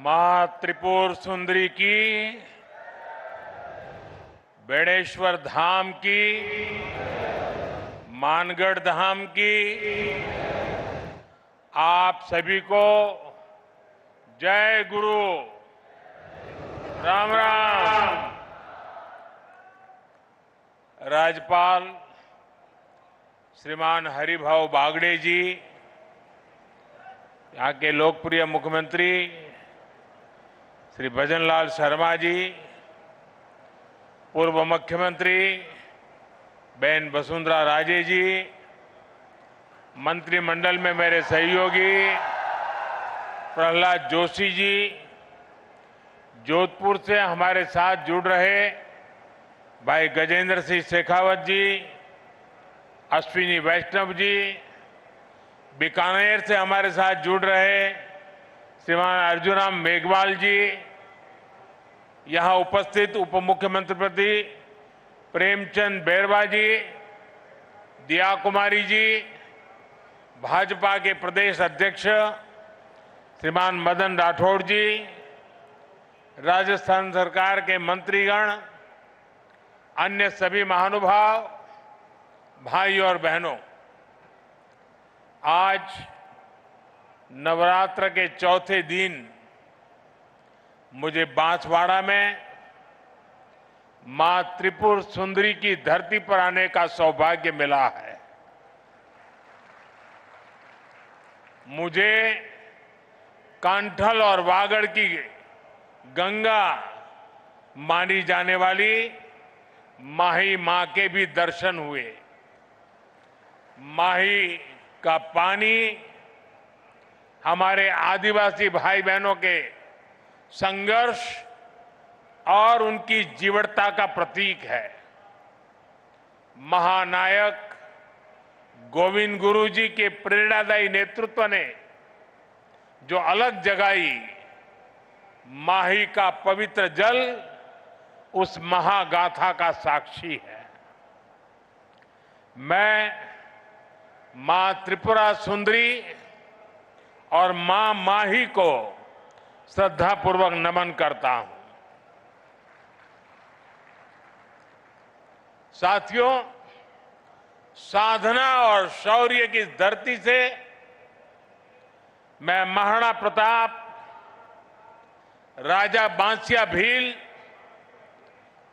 मां त्रिपुर सुंदरी की, बेड़ेश्वर धाम की, मानगढ़ धाम की, आप सभी को जय गुरु। राम राम। राज्यपाल श्रीमान हरिभाऊ बागड़े जी, यहाँ के लोकप्रिय मुख्यमंत्री श्री भजनलाल शर्मा जी, पूर्व मुख्यमंत्री बहन वसुंधरा राजे जी, मंत्रिमंडल में मेरे सहयोगी प्रहलाद जोशी जी, जोधपुर से हमारे साथ जुड़ रहे भाई गजेंद्र सिंह शेखावत जी, अश्विनी वैष्णव जी, बीकानेर से हमारे साथ जुड़ रहे श्रीमान अर्जुनराम मेघवाल जी, यहां उपस्थित उप मुख्यमंत्री प्रेमचंद बैरवा जी, दिया कुमारी जी, भाजपा के प्रदेश अध्यक्ष श्रीमान मदन राठौड़ जी, राजस्थान सरकार के मंत्रीगण, अन्य सभी महानुभाव, भाई और बहनों, आज नवरात्र के चौथे दिन मुझे बांसवाड़ा में मां त्रिपुर सुंदरी की धरती पर आने का सौभाग्य मिला है। मुझे कांठल और वागड़ की गंगा मानी जाने वाली माही मां के भी दर्शन हुए। माही का पानी हमारे आदिवासी भाई बहनों के संघर्ष और उनकी जीवटता का प्रतीक है। महानायक गोविंद गुरु जी के प्रेरणादायी नेतृत्व ने जो अलग जगाई, माही का पवित्र जल उस महागाथा का साक्षी है। मैं मां त्रिपुरा सुंदरी और मां माही को श्रद्धापूर्वक नमन करता हूं। साथियों, साधना और शौर्य की धरती से मैं महाराणा प्रताप, राजा बांसिया भील,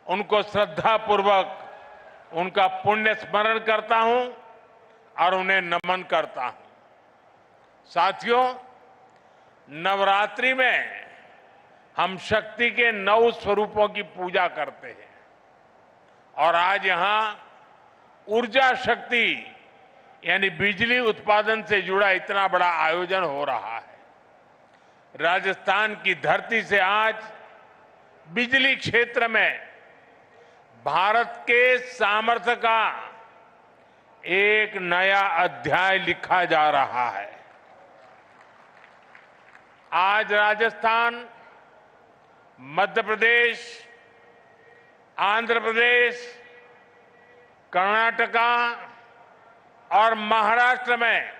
उनको श्रद्धापूर्वक उनका पुण्य स्मरण करता हूं और उन्हें नमन करता हूं। साथियों, नवरात्रि में हम शक्ति के 9 स्वरूपों की पूजा करते हैं और आज यहां ऊर्जा शक्ति यानी बिजली उत्पादन से जुड़ा इतना बड़ा आयोजन हो रहा है। राजस्थान की धरती से आज बिजली क्षेत्र में भारत के सामर्थ्य का एक नया अध्याय लिखा जा रहा है। आज राजस्थान, मध्य प्रदेश, आंध्र प्रदेश, कर्नाटका और महाराष्ट्र में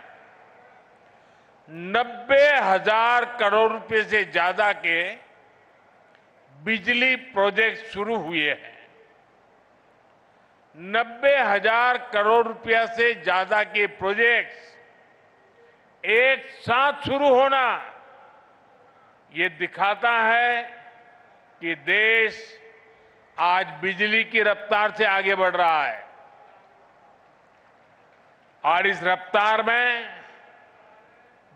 90,000 करोड़ रुपए से ज्यादा के बिजली प्रोजेक्ट शुरू हुए हैं। 90,000 करोड़ रुपया से ज्यादा के प्रोजेक्ट्स एक साथ शुरू होना ये दिखाता है कि देश आज बिजली की रफ्तार से आगे बढ़ रहा है और इस रफ्तार में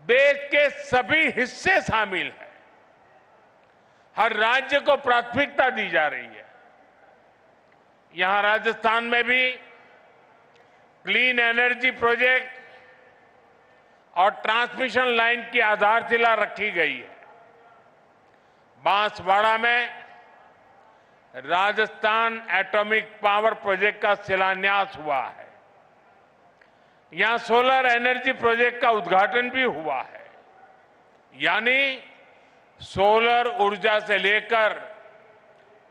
देश के सभी हिस्से शामिल हैं। हर राज्य को प्राथमिकता दी जा रही है। यहां राजस्थान में भी क्लीन एनर्जी प्रोजेक्ट और ट्रांसमिशन लाइन की आधारशिला रखी गई है। बांसवाड़ा में राजस्थान एटॉमिक पावर प्रोजेक्ट का शिलान्यास हुआ है। यहां सोलर एनर्जी प्रोजेक्ट का उद्घाटन भी हुआ है। यानी सोलर ऊर्जा से लेकर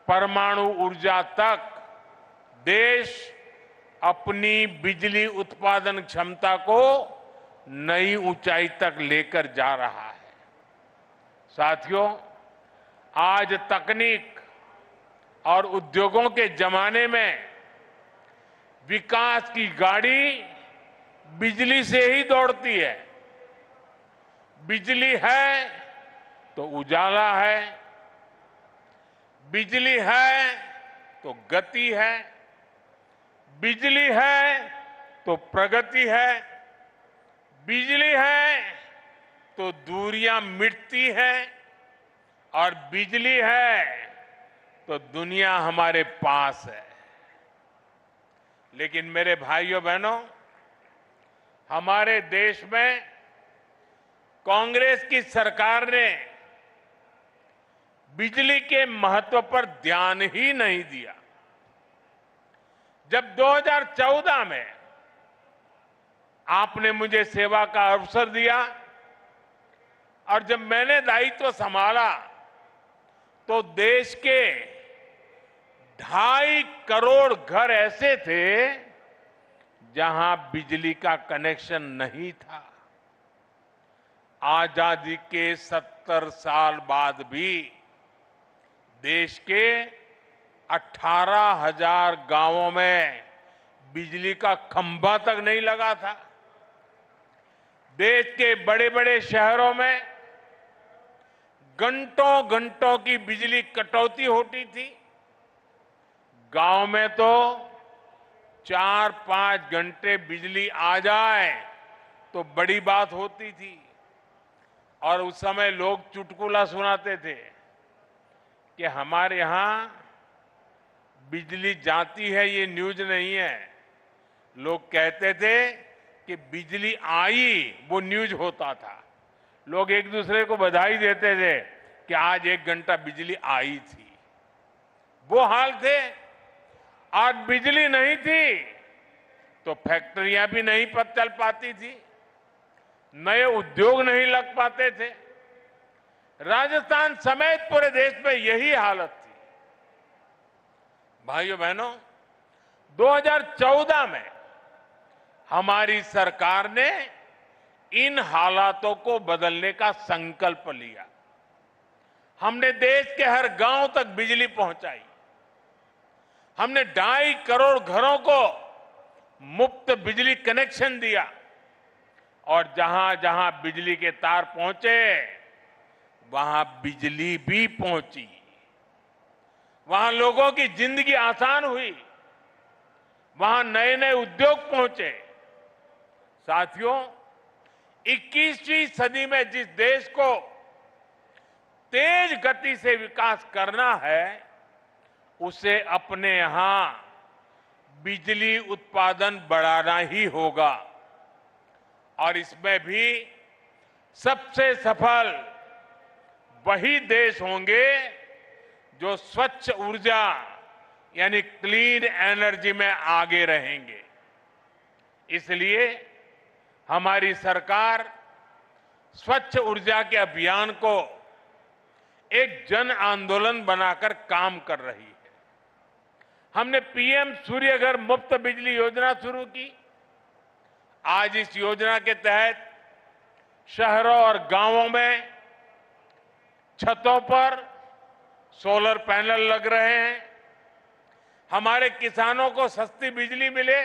परमाणु ऊर्जा तक देश अपनी बिजली उत्पादन क्षमता को नई ऊंचाई तक लेकर जा रहा है। साथियों, आज तकनीक और उद्योगों के जमाने में विकास की गाड़ी बिजली से ही दौड़ती है। बिजली है तो उजाला है, बिजली है तो गति है, बिजली है तो प्रगति है, बिजली है तो दूरियां मिटती हैं और बिजली है तो दुनिया हमारे पास है। लेकिन मेरे भाइयों बहनों, हमारे देश में कांग्रेस की सरकार ने बिजली के महत्व पर ध्यान ही नहीं दिया। जब 2014 में आपने मुझे सेवा का अवसर दिया और जब मैंने दायित्व संभाला तो देश के 2.5 करोड़ घर ऐसे थे जहां बिजली का कनेक्शन नहीं था। आजादी के 70 साल बाद भी देश के 18,000 गांवों में बिजली का खंभा तक नहीं लगा था। देश के बड़े बड़े शहरों में घंटों घंटों की बिजली कटौती होती थी। गांव में तो 4-5 घंटे बिजली आ जाए तो बड़ी बात होती थी और उस समय लोग चुटकुला सुनाते थे कि हमारे यहां बिजली जाती है, ये न्यूज नहीं है। लोग कहते थे कि बिजली आई, वो न्यूज होता था। लोग एक दूसरे को बधाई देते थे कि आज 1 घंटा बिजली आई थी। वो हाल थे। आज बिजली नहीं थी तो फैक्ट्रियां भी नहीं चल पाती थी, नए उद्योग नहीं लग पाते थे। राजस्थान समेत पूरे देश में यही हालत थी। भाइयों बहनों, 2014 में हमारी सरकार ने इन हालातों को बदलने का संकल्प लिया। हमने देश के हर गांव तक बिजली पहुंचाई। हमने 2.5 करोड़ घरों को मुफ्त बिजली कनेक्शन दिया और जहां जहां बिजली के तार पहुंचे वहां बिजली भी पहुंची। वहां लोगों की जिंदगी आसान हुई, वहां नए नए उद्योग पहुंचे। साथियों, 21वीं सदी में जिस देश को तेज गति से विकास करना है उसे अपने यहां बिजली उत्पादन बढ़ाना ही होगा और इसमें भी सबसे सफल वही देश होंगे जो स्वच्छ ऊर्जा यानी क्लीन एनर्जी में आगे रहेंगे। इसलिए हमारी सरकार स्वच्छ ऊर्जा के अभियान को एक जन आंदोलन बनाकर काम कर रही है। हमने पीएम सूर्य घर मुफ्त बिजली योजना शुरू की। आज इस योजना के तहत शहरों और गांवों में छतों पर सोलर पैनल लग रहे हैं। हमारे किसानों को सस्ती बिजली मिले,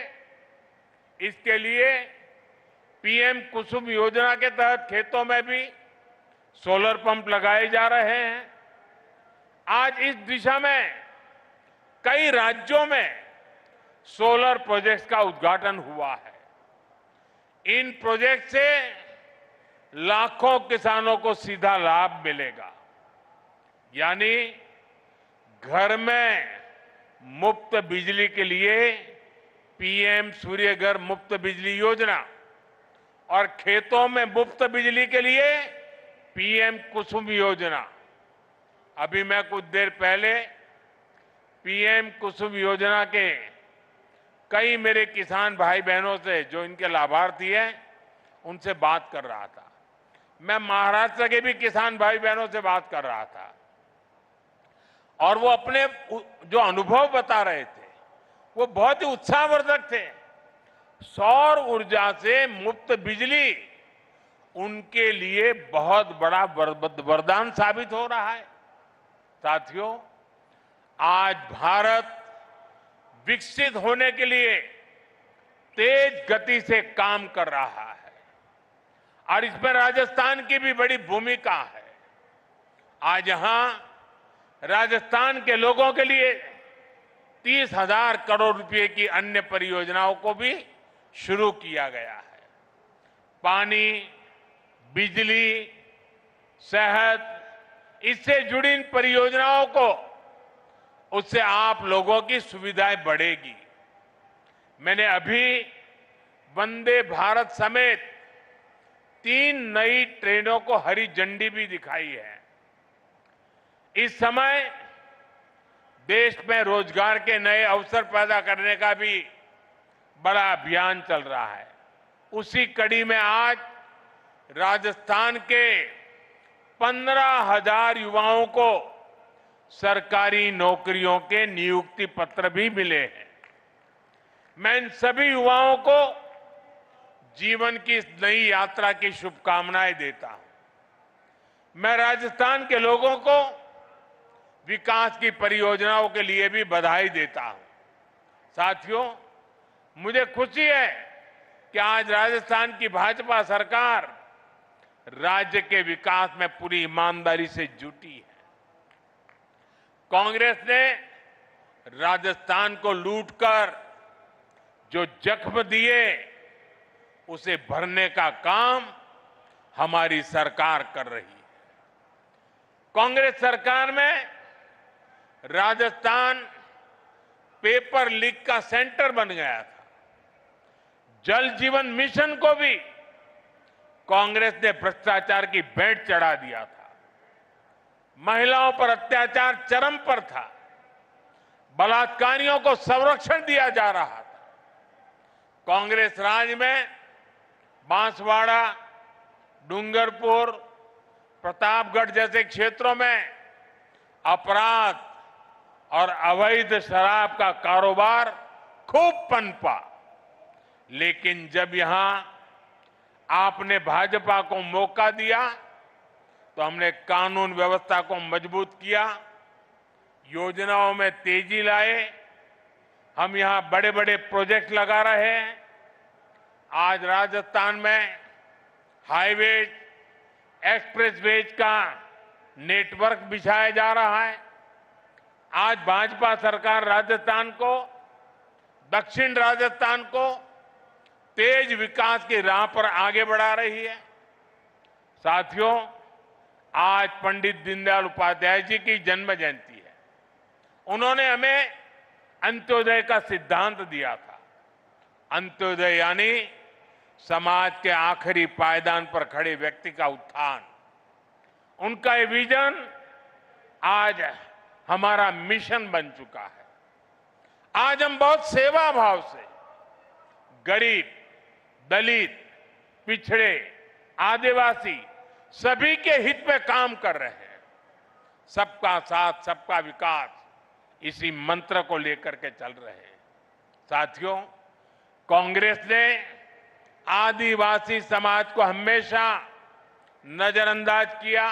इसके लिए पीएम कुसुम योजना के तहत खेतों में भी सोलर पंप लगाए जा रहे हैं। आज इस दिशा में कई राज्यों में सोलर प्रोजेक्ट्स का उद्घाटन हुआ है। इन प्रोजेक्ट से लाखों किसानों को सीधा लाभ मिलेगा, यानी घर में मुफ्त बिजली के लिए पीएम सूर्य घर मुफ्त बिजली योजना और खेतों में मुफ्त बिजली के लिए पीएम कुसुम योजना। अभी मैं कुछ देर पहले पीएम कुसुम योजना के कई मेरे किसान भाई बहनों से जो इनके लाभार्थी हैं उनसे बात कर रहा था। मैं महाराष्ट्र के भी किसान भाई बहनों से बात कर रहा था और वो अपने जो अनुभव बता रहे थे वो बहुत ही उत्साहवर्धक थे। सौर ऊर्जा से मुफ्त बिजली उनके लिए बहुत बड़ा वरदान साबित हो रहा है। साथियों, आज भारत विकसित होने के लिए तेज गति से काम कर रहा है और इसमें राजस्थान की भी बड़ी भूमिका है। आज यहां राजस्थान के लोगों के लिए 30,000 करोड़ रुपए की अन्य परियोजनाओं को भी शुरू किया गया है। पानी, बिजली, सेहत, इससे जुड़ी इन परियोजनाओं को उससे आप लोगों की सुविधाएं बढ़ेगी। मैंने अभी वंदे भारत समेत 3 नई ट्रेनों को हरी झंडी भी दिखाई है। इस समय देश में रोजगार के नए अवसर पैदा करने का भी बड़ा अभियान चल रहा है। उसी कड़ी में आज राजस्थान के 15,000 युवाओं को सरकारी नौकरियों के नियुक्ति पत्र भी मिले हैं। मैं इन सभी युवाओं को जीवन की इस नई यात्रा की शुभकामनाएं देता हूं। मैं राजस्थान के लोगों को विकास की परियोजनाओं के लिए भी बधाई देता हूं। साथियों, मुझे खुशी है कि आज राजस्थान की भाजपा सरकार राज्य के विकास में पूरी ईमानदारी से जुटी है। कांग्रेस ने राजस्थान को लूटकर जो जख्म दिए उसे भरने का काम हमारी सरकार कर रही है। कांग्रेस सरकार में राजस्थान पेपर लीक का सेंटर बन गया था। जल जीवन मिशन को भी कांग्रेस ने भ्रष्टाचार की भेंट चढ़ा दिया था। महिलाओं पर अत्याचार चरम पर था। बलात्कारियों को संरक्षण दिया जा रहा था। कांग्रेस राज में बांसवाड़ा, डूंगरपुर, प्रतापगढ़ जैसे क्षेत्रों में अपराध और अवैध शराब का कारोबार खूब पनपा। लेकिन जब यहां आपने भाजपा को मौका दिया तो हमने कानून व्यवस्था को मजबूत किया, योजनाओं में तेजी लाए। हम यहां बड़े बड़े प्रोजेक्ट लगा रहे हैं। आज राजस्थान में हाईवेज, एक्सप्रेसवेज का नेटवर्क बिछाया जा रहा है। आज भाजपा सरकार राजस्थान को, दक्षिण राजस्थान को तेज विकास की राह पर आगे बढ़ा रही है। साथियों, आज पंडित दीनदयाल उपाध्याय जी की जन्म जयंती है। उन्होंने हमें अंत्योदय का सिद्धांत दिया था। अंत्योदय यानी समाज के आखिरी पायदान पर खड़े व्यक्ति का उत्थान। उनका ये विजन आज हमारा मिशन बन चुका है। आज हम बहुत सेवा भाव से गरीब, दलित, पिछड़े, आदिवासी सभी के हित में काम कर रहे हैं। सबका साथ, सबका विकास, इसी मंत्र को लेकर के चल रहे हैं। साथियों, कांग्रेस ने आदिवासी समाज को हमेशा नजरअंदाज किया।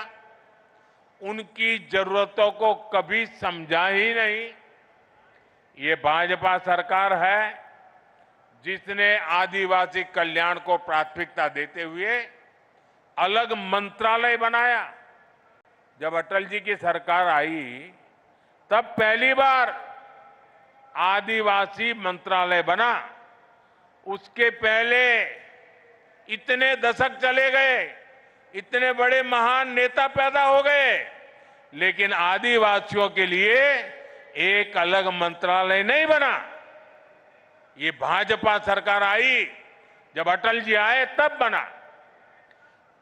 उनकी जरूरतों को कभी समझा ही नहीं। ये भाजपा सरकार है जिसने आदिवासी कल्याण को प्राथमिकता देते हुए अलग मंत्रालय बनाया। जब अटल जी की सरकार आई तब पहली बार आदिवासी मंत्रालय बना। उसके पहले इतने दशक चले गए, इतने बड़े महान नेता पैदा हो गए, लेकिन आदिवासियों के लिए एक अलग मंत्रालय नहीं बना। ये भाजपा सरकार आई, जब अटल जी आए तब बना।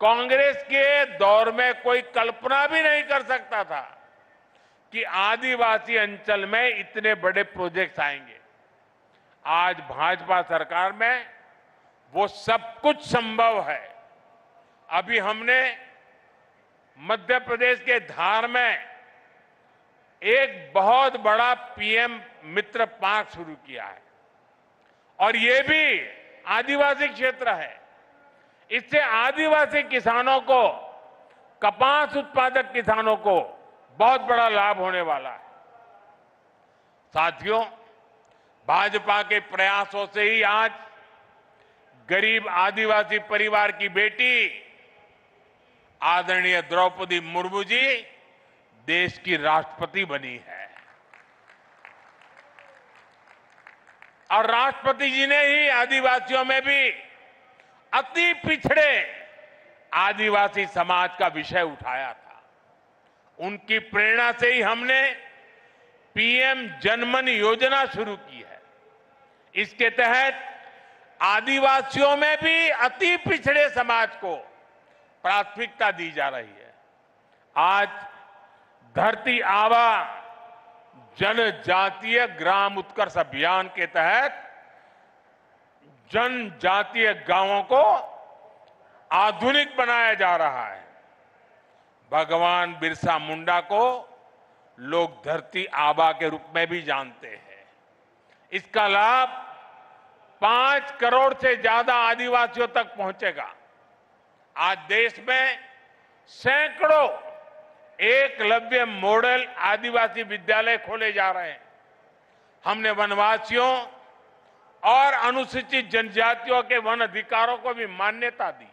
कांग्रेस के दौर में कोई कल्पना भी नहीं कर सकता था कि आदिवासी अंचल में इतने बड़े प्रोजेक्ट्स आएंगे। आज भाजपा सरकार में वो सब कुछ संभव है। अभी हमने मध्य प्रदेश के धार में एक बहुत बड़ा पीएम मित्र पार्क शुरू किया है और ये भी आदिवासी क्षेत्र है। इससे आदिवासी किसानों को, कपास उत्पादक किसानों को बहुत बड़ा लाभ होने वाला है। साथियों, भाजपा के प्रयासों से ही आज गरीब आदिवासी परिवार की बेटी आदरणीय द्रौपदी मुर्मू जी देश की राष्ट्रपति बनी है। और राष्ट्रपति जी ने ही आदिवासियों में भी अति पिछड़े आदिवासी समाज का विषय उठाया था। उनकी प्रेरणा से ही हमने पीएम जनमन योजना शुरू की है। इसके तहत आदिवासियों में भी अति पिछड़े समाज को प्राथमिकता दी जा रही है। आज धरती आबा जनजातीय ग्राम उत्कर्ष अभियान के तहत जनजातीय गांवों को आधुनिक बनाया जा रहा है। भगवान बिरसा मुंडा को लोग धरती आबा के रूप में भी जानते हैं। इसका लाभ 5 करोड़ से ज्यादा आदिवासियों तक पहुंचेगा। आज देश में सैकड़ों एकलव्य मॉडल आदिवासी विद्यालय खोले जा रहे हैं। हमने वनवासियों और अनुसूचित जनजातियों के वन अधिकारों को भी मान्यता दी।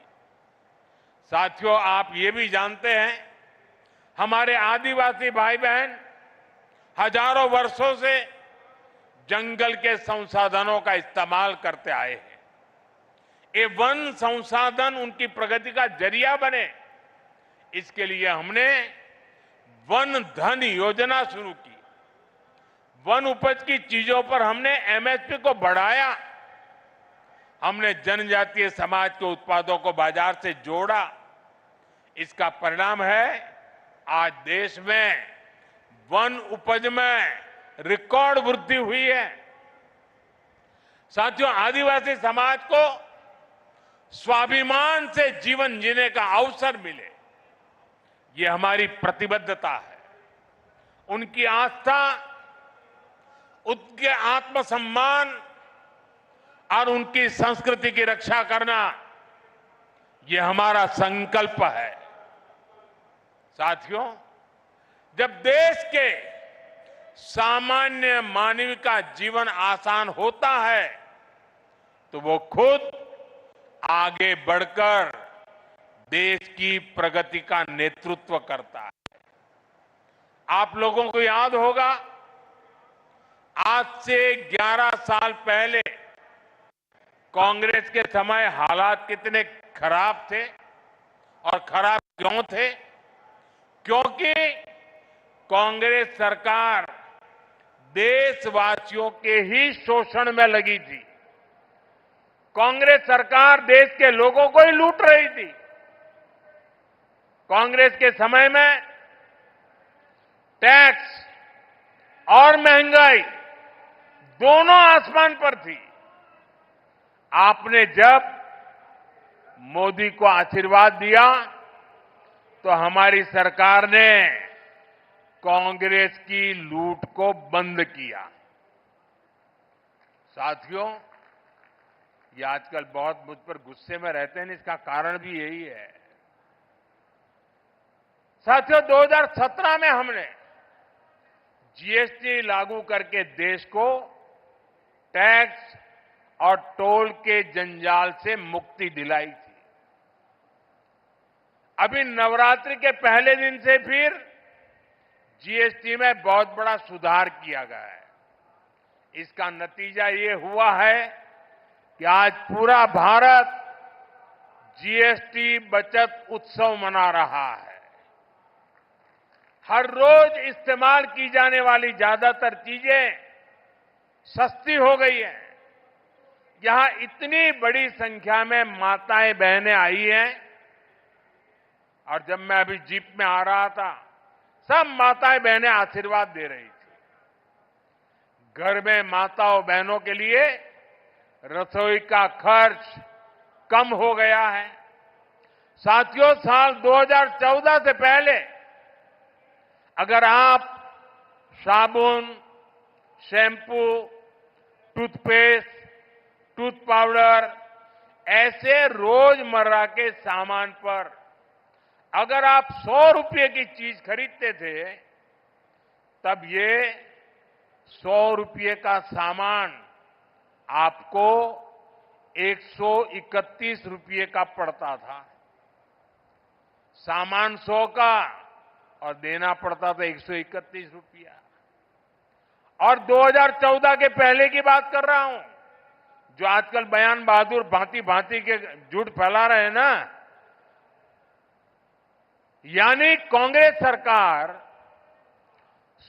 साथियों, आप ये भी जानते हैं, हमारे आदिवासी भाई बहन हजारों वर्षों से जंगल के संसाधनों का इस्तेमाल करते आए हैं। ये वन संसाधन उनकी प्रगति का जरिया बने, इसके लिए हमने वन धन योजना शुरू की। वन उपज की चीजों पर हमने एमएसपी को बढ़ाया। हमने जनजातीय समाज के उत्पादों को बाजार से जोड़ा। इसका परिणाम है आज देश में वन उपज में रिकॉर्ड वृद्धि हुई है। साथियों, आदिवासी समाज को स्वाभिमान से जीवन जीने का अवसर मिले, ये हमारी प्रतिबद्धता है। उनकी आस्था, उनके आत्मसम्मान और उनकी संस्कृति की रक्षा करना, ये हमारा संकल्प है। साथियों, जब देश के सामान्य मानव का जीवन आसान होता है तो वो खुद आगे बढ़कर देश की प्रगति का नेतृत्व करता है। आप लोगों को याद होगा, आज से 11 साल पहले कांग्रेस के समय हालात कितने खराब थे। और खराब क्यों थे? क्योंकि कांग्रेस सरकार देशवासियों के ही शोषण में लगी थी। कांग्रेस सरकार देश के लोगों को ही लूट रही थी। कांग्रेस के समय में टैक्स और महंगाई दोनों आसमान पर थी। आपने जब मोदी को आशीर्वाद दिया तो हमारी सरकार ने कांग्रेस की लूट को बंद किया। साथियों, ये आजकल बहुत मुझ पर गुस्से में रहते हैं, इसका कारण भी यही है। साथियों, 2017 में हमने जीएसटी लागू करके देश को टैक्स और टोल के जंजाल से मुक्ति दिलाई थी। अभी नवरात्रि के पहले दिन से फिर जीएसटी में बहुत बड़ा सुधार किया गया है। इसका नतीजा ये हुआ है कि आज पूरा भारत जीएसटी बचत उत्सव मना रहा है। हर रोज इस्तेमाल की जाने वाली ज्यादातर चीजें सस्ती हो गई हैं। यहां इतनी बड़ी संख्या में माताएं बहनें आई हैं और जब मैं अभी जीप में आ रहा था, सब माताएं बहनें आशीर्वाद दे रही थी। घर में माताओं बहनों के लिए रसोई का खर्च कम हो गया है। साथियों, साल 2014 से पहले अगर आप साबुन, शैम्पू, टूथपेस्ट, टूथ पाउडर ऐसे रोजमर्रा के सामान पर अगर आप 100 रुपये की चीज खरीदते थे तब ये 100 रुपये का सामान आपको 131 रुपये का पड़ता था। सामान 100 का और देना पड़ता था 131 रुपया। और 2014 के पहले की बात कर रहा हूं, जो आजकल बयान बहादुर भांति भांति के झूठ फैला रहे हैं ना, यानी कांग्रेस सरकार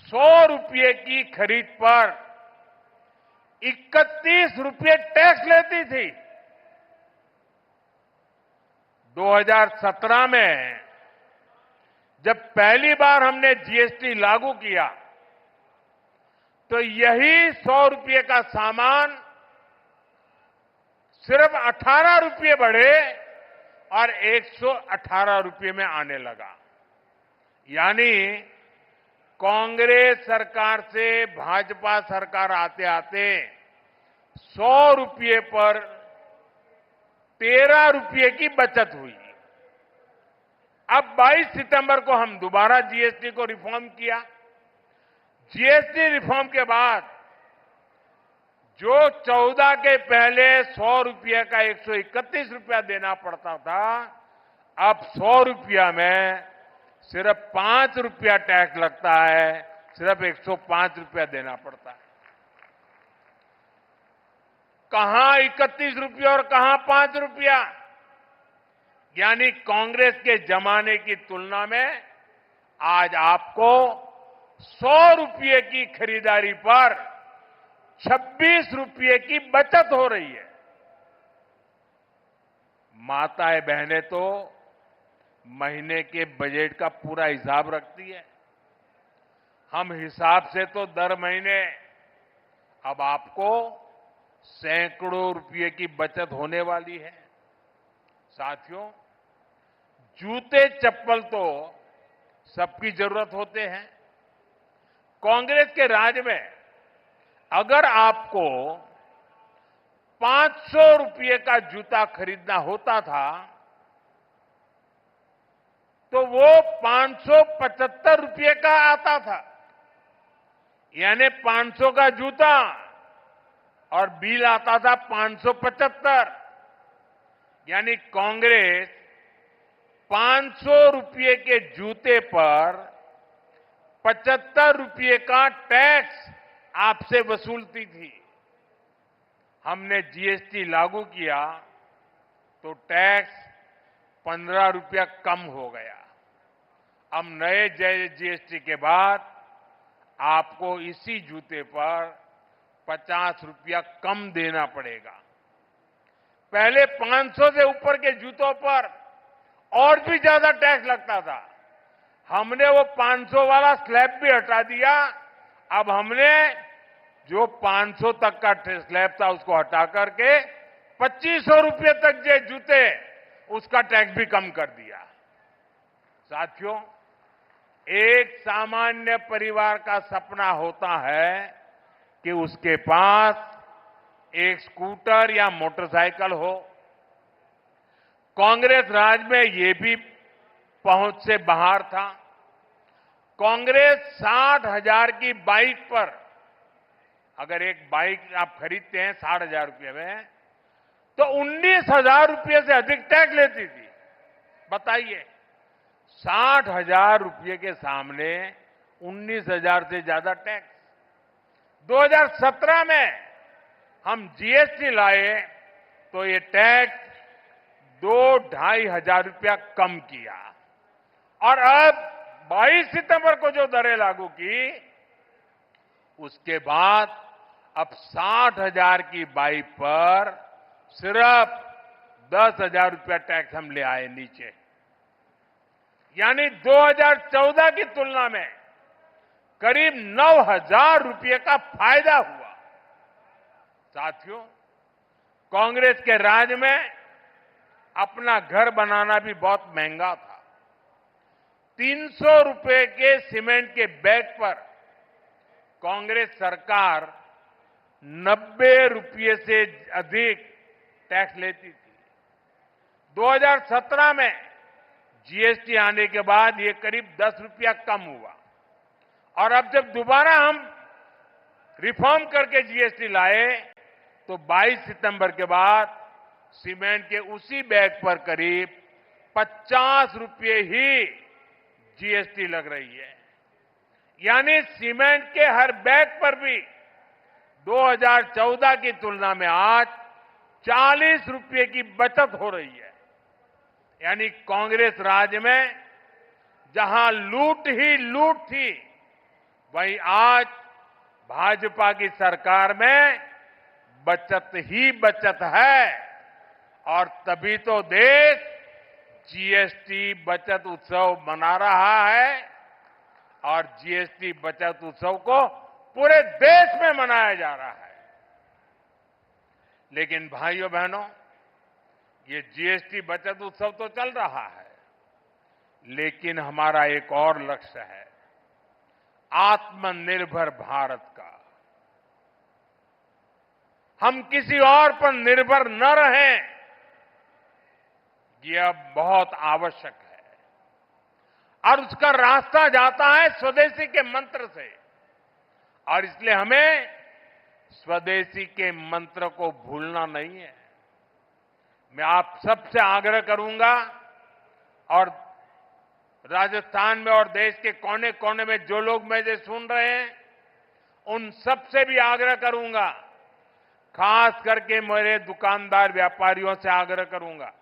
100 रुपये की खरीद पर 31 रुपये टैक्स लेती थी। 2017 में जब पहली बार हमने जीएसटी लागू किया तो यही 100 रुपये का सामान सिर्फ 18 रुपये बढ़े और 118 रुपये में आने लगा। यानी कांग्रेस सरकार से भाजपा सरकार आते आते 100 रुपये पर 13 रुपये की बचत हुई। अब 22 सितंबर को हम दोबारा जीएसटी को रिफॉर्म किया। जीएसटी रिफॉर्म के बाद जो 14 के पहले 100 रुपये का 131 रुपया देना पड़ता था, अब 100 रुपया में सिर्फ 5 रुपया टैक्स लगता है, सिर्फ 105 रुपया देना पड़ता है। कहां 31 रुपया और कहां 5 रुपया? यानी कांग्रेस के जमाने की तुलना में आज आपको 100 रुपये की खरीदारी पर 26 रुपये की बचत हो रही है। माताएं बहनें तो महीने के बजट का पूरा हिसाब रखती है। हम हिसाब से तो दर महीने अब आपको सैकड़ों रुपये की बचत होने वाली है। साथियों, जूते चप्पल तो सबकी जरूरत होते हैं। कांग्रेस के राज में अगर आपको 500 रुपये का जूता खरीदना होता था तो वो 575 रुपये का आता था। यानी 500 का जूता और बिल आता था 575। यानी कांग्रेस 500 रुपये के जूते पर 75 रुपये का टैक्स आपसे वसूलती थी। हमने जीएसटी लागू किया तो टैक्स 15 रुपया कम हो गया। अब नए जीएसटी के बाद आपको इसी जूते पर 50 रुपया कम देना पड़ेगा। पहले 500 से ऊपर के जूतों पर और भी ज्यादा टैक्स लगता था। हमने वो 500 वाला स्लैब भी हटा दिया। अब हमने जो 500 तक का स्लैब था उसको हटा करके 2500 रुपये तक जो जूते उसका टैक्स भी कम कर दिया। साथियों, एक सामान्य परिवार का सपना होता है कि उसके पास एक स्कूटर या मोटरसाइकिल हो। कांग्रेस राज में ये भी पहुंच से बाहर था। कांग्रेस 60,000 की बाइक पर, अगर एक बाइक आप खरीदते हैं 60,000 रुपये में, तो 19,000 रुपये से अधिक टैक्स लेती थी। बताइए, 60,000 रुपये के सामने 19,000 से ज्यादा टैक्स। 2017 में हम जीएसटी लाए तो ये टैक्स 2-2.5 हजार रुपया कम किया। और अब 22 सितंबर को जो दरें लागू की उसके बाद अब 60,000 की बाइक पर सिर्फ 10,000 रुपया टैक्स हम ले आए नीचे। यानी 2014 की तुलना में करीब 9,000 रुपये का फायदा हुआ। साथियों, कांग्रेस के राज में अपना घर बनाना भी बहुत महंगा था। 300 रुपये के सीमेंट के बैग पर कांग्रेस सरकार 90 रुपये से अधिक टैक्स लेती थी। 2017 में जीएसटी आने के बाद ये करीब 10 रुपया कम हुआ और अब जब दोबारा हम रिफॉर्म करके जीएसटी लाए तो 22 सितंबर के बाद सीमेंट के उसी बैग पर करीब 50 रुपये ही जीएसटी लग रही है। यानी सीमेंट के हर बैग पर भी 2014 की तुलना में आज 40 रुपये की बचत हो रही है। यानी कांग्रेस राज में जहां लूट ही लूट थी, वहीं आज भाजपा की सरकार में बचत ही बचत है। और तभी तो देश जीएसटी बचत उत्सव मना रहा है और जीएसटी बचत उत्सव को पूरे देश में मनाया जा रहा है। लेकिन भाइयों बहनों, ये जीएसटी बचत उत्सव तो चल रहा है, लेकिन हमारा एक और लक्ष्य है, आत्मनिर्भर भारत का। हम किसी और पर निर्भर न रहें, यह अब बहुत आवश्यक है। और उसका रास्ता जाता है स्वदेशी के मंत्र से, और इसलिए हमें स्वदेशी के मंत्र को भूलना नहीं है। मैं आप सबसे आग्रह करूंगा, और राजस्थान में और देश के कोने कोने में जो लोग मुझे सुन रहे हैं, उन सबसे भी आग्रह करूंगा, खास करके मेरे दुकानदार व्यापारियों से आग्रह करूंगा,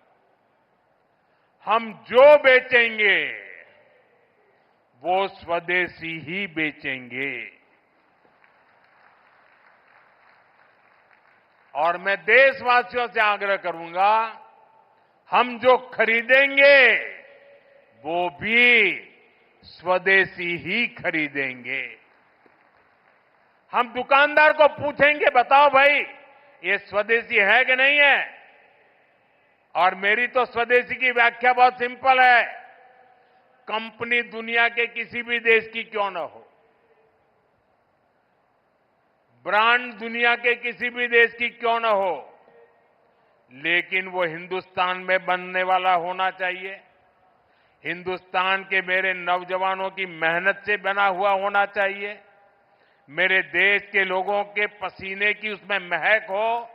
हम जो बेचेंगे वो स्वदेशी ही बेचेंगे। और मैं देशवासियों से आग्रह करूंगा, हम जो खरीदेंगे वो भी स्वदेशी ही खरीदेंगे। हम दुकानदार को पूछेंगे, बताओ भाई ये स्वदेशी है कि नहीं है? और मेरी तो स्वदेशी की व्याख्या बहुत सिंपल है, कंपनी दुनिया के किसी भी देश की क्यों न हो, ब्रांड दुनिया के किसी भी देश की क्यों न हो, लेकिन वो हिंदुस्तान में बनने वाला होना चाहिए, हिंदुस्तान के मेरे नौजवानों की मेहनत से बना हुआ होना चाहिए, मेरे देश के लोगों के पसीने की उसमें महक हो,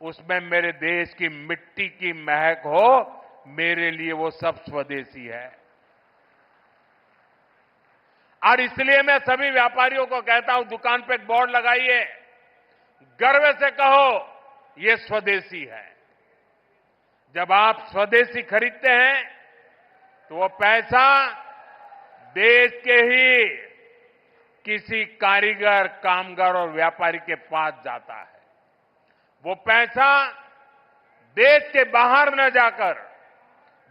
उसमें मेरे देश की मिट्टी की महक हो। मेरे लिए वो सब स्वदेशी है। और इसलिए मैं सभी व्यापारियों को कहता हूं, दुकान पे एक बोर्ड लगाइए, गर्व से कहो ये स्वदेशी है। जब आप स्वदेशी खरीदते हैं तो वो पैसा देश के ही किसी कारीगर, कामगार और व्यापारी के पास जाता है। वो पैसा देश के बाहर न जाकर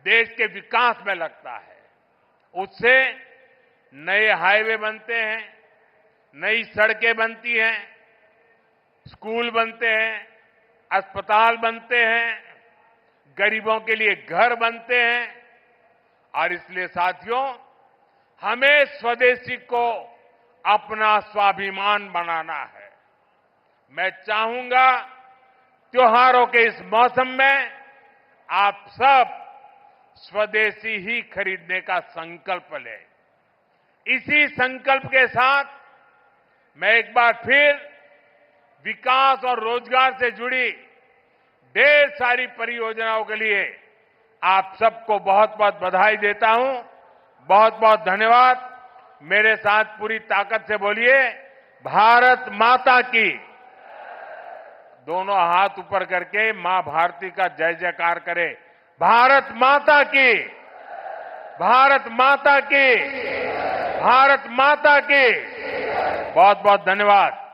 देश के विकास में लगता है। उससे नए हाईवे बनते हैं, नई सड़कें बनती हैं, स्कूल बनते हैं, अस्पताल बनते हैं, गरीबों के लिए घर बनते हैं। और इसलिए साथियों, हमें स्वदेशी को अपना स्वाभिमान बनाना है। मैं चाहूंगा त्योहारों के इस मौसम में आप सब स्वदेशी ही खरीदने का संकल्प लें। इसी संकल्प के साथ मैं एक बार फिर विकास और रोजगार से जुड़ी ढेर सारी परियोजनाओं के लिए आप सबको बहुत बहुत बधाई देता हूं। बहुत बहुत धन्यवाद। मेरे साथ पूरी ताकत से बोलिए, भारत माता की। दोनों हाथ ऊपर करके मां भारती का जय जयकार करें। भारत माता की, भारत माता की, भारत माता की। बहुत बहुत धन्यवाद।